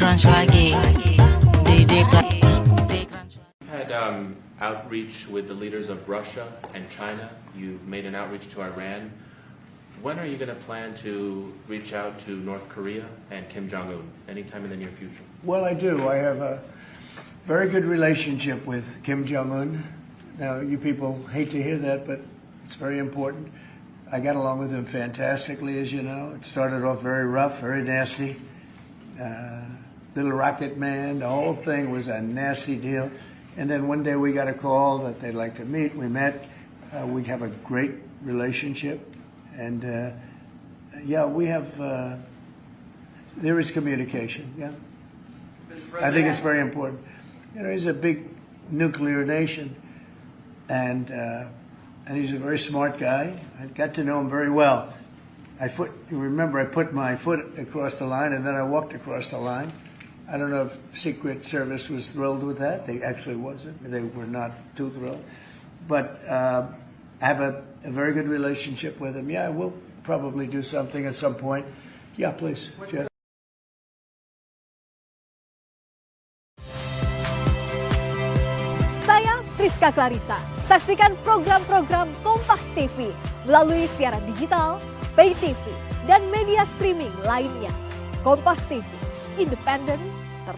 crunch lagi. DJ play. Had outreach with the leaders of Russia and China. You've made an outreach to Iran. When are you going to plan to reach out to North Korea and Kim Jong-un? Anytime in the near future? Well, I do. I have a very good relationship with Kim Jong-un. Now, you people hate to hear that, but it's very important. I got along with him fantastically, as you know. It started off very rough, very nasty. Little rocket man, the whole thing was a nasty deal. And then one day we got a call that they'd like to meet. We met. We have a great relationship. And, yeah, we have, there is communication, yeah. I think it's very important. You know, he's a big nuclear nation, and he's a very smart guy. I got to know him very well. You remember I put my foot across the line, and then I walked across the line. I don't know if Secret Service was thrilled with that. They actually wasn't. They were not too thrilled. But I have a very good relationship with him. Yeah, we'll probably do something at some point. Yeah, please. Saya Priska Clarissa. Saksikan program-program Kompas TV melalui siaran digital, pay TV, dan media streaming lainnya. Kompas TV, independen,